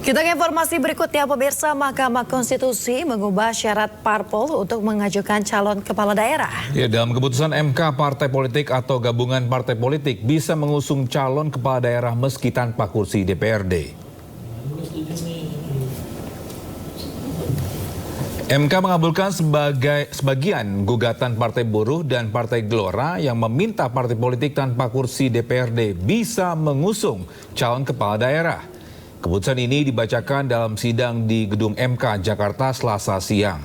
Kita ke informasi berikutnya, pemirsa. Mahkamah Konstitusi mengubah syarat parpol untuk mengajukan calon kepala daerah. Ya, dalam keputusan MK, partai politik atau gabungan partai politik bisa mengusung calon kepala daerah meski tanpa kursi DPRD. MK mengabulkan sebagian gugatan Partai Buruh dan Partai Gelora yang meminta partai politik tanpa kursi DPRD bisa mengusung calon kepala daerah. Keputusan ini dibacakan dalam sidang di Gedung MK Jakarta Selasa siang.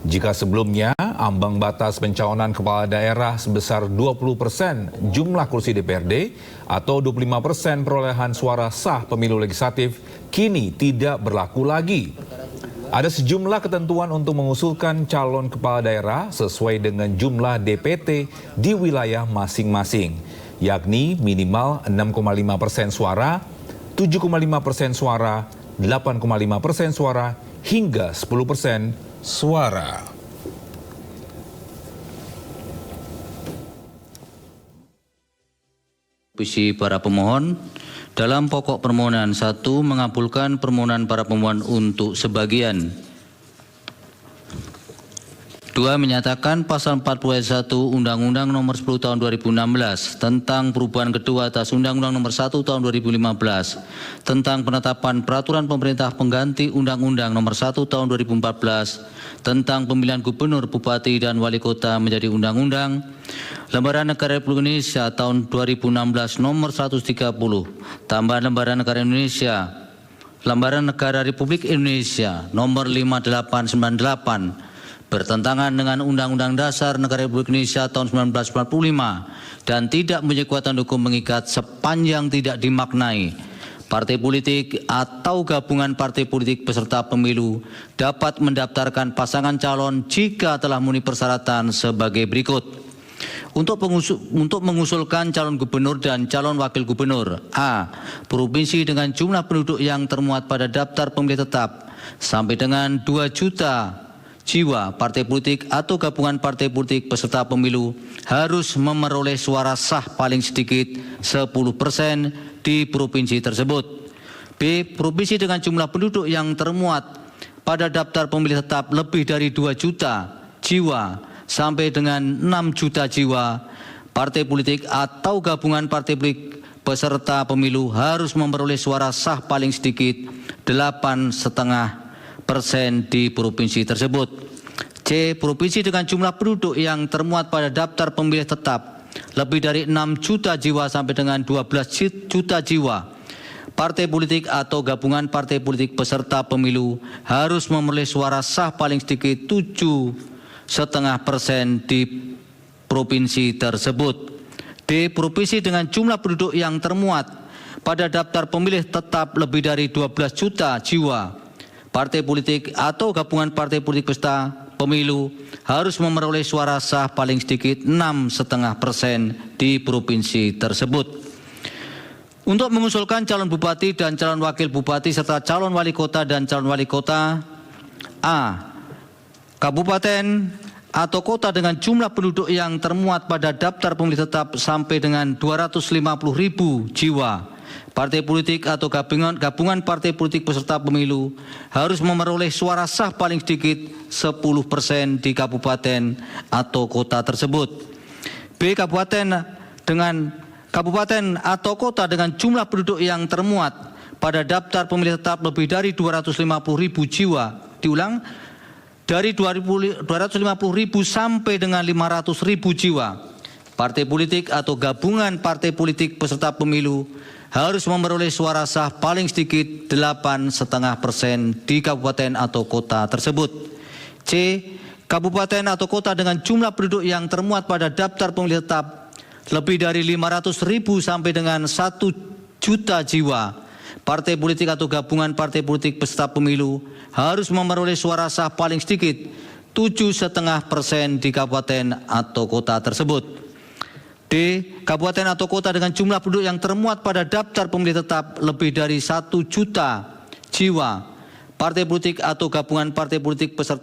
Jika sebelumnya ambang batas pencalonan kepala daerah sebesar 20% jumlah kursi DPRD atau 25% perolehan suara sah pemilu legislatif kini tidak berlaku lagi. Ada sejumlah ketentuan untuk mengusulkan calon kepala daerah sesuai dengan jumlah DPT di wilayah masing-masing, yakni minimal 6,5% suara, 7,5% suara, 8,5% suara, hingga 10% suara. Visi para pemohon dalam pokok permohonan 1 mengabulkan permohonan para pemohon untuk sebagian. 2 menyatakan pasal 40 ayat 1 Undang-Undang Nomor 10 Tahun 2016 tentang perubahan kedua atas Undang-Undang Nomor 1 Tahun 2015 tentang penetapan peraturan pemerintah pengganti Undang-Undang Nomor 1 Tahun 2014 tentang pemilihan gubernur, bupati, dan wali kota menjadi undang-undang. Lembaran Negara Republik Indonesia tahun 2016 Nomor 130 tambahan Lembaran Negara Indonesia, Lembaran Negara Republik Indonesia Nomor 5898 bertentangan dengan Undang-Undang Dasar Negara Republik Indonesia tahun 1945 dan tidak mempunyai kekuatan hukum mengikat sepanjang tidak dimaknai. Partai politik atau gabungan partai politik peserta pemilu dapat mendaftarkan pasangan calon jika telah memenuhi persyaratan sebagai berikut. Untuk mengusulkan calon gubernur dan calon wakil gubernur: A. Provinsi dengan jumlah penduduk yang termuat pada daftar pemilih tetap sampai dengan 2 juta jiwa. Partai politik atau gabungan partai politik peserta pemilu harus memperoleh suara sah paling sedikit 10% di provinsi tersebut. B. Provinsi dengan jumlah penduduk yang termuat pada daftar pemilih tetap lebih dari 2 juta jiwa sampai dengan 6 juta jiwa. Partai politik atau gabungan partai politik peserta pemilu harus memperoleh suara sah paling sedikit 8,5% di provinsi tersebut. C. Provinsi dengan jumlah penduduk yang termuat pada daftar pemilih tetap lebih dari 6 juta jiwa sampai dengan 12 juta jiwa. Partai politik atau gabungan partai politik peserta pemilu harus memperoleh suara sah paling sedikit 7,5% di provinsi tersebut. D. Provinsi dengan jumlah penduduk yang termuat pada daftar pemilih tetap lebih dari 12 juta jiwa. Partai politik atau gabungan partai politik peserta pemilu harus memperoleh suara sah paling sedikit 6,5% di provinsi tersebut. Untuk mengusulkan calon bupati dan calon wakil bupati serta calon wali kota dan calon wali kota: A. Kabupaten atau kota dengan jumlah penduduk yang termuat pada daftar pemilih tetap sampai dengan 250.000 jiwa. Partai politik atau gabungan partai politik peserta pemilu harus memperoleh suara sah paling sedikit 10% di kabupaten atau kota tersebut. B. Kabupaten atau kota dengan jumlah penduduk yang termuat pada daftar pemilih tetap lebih dari 250.000 jiwa. Diulang, dari 250.000 sampai dengan 500.000 jiwa. Partai politik atau gabungan partai politik peserta pemilu harus memperoleh suara sah paling sedikit 8,5% di kabupaten atau kota tersebut. C. Kabupaten atau kota dengan jumlah penduduk yang termuat pada daftar pemilih tetap lebih dari 500.000 sampai dengan 1 juta jiwa. Partai politik atau gabungan partai politik peserta pemilu harus memperoleh suara sah paling sedikit 7,5% di kabupaten atau kota tersebut. D. Kabupaten atau kota dengan jumlah penduduk yang termuat pada daftar pemilih tetap lebih dari 1 juta jiwa. Partai politik atau gabungan partai politik peserta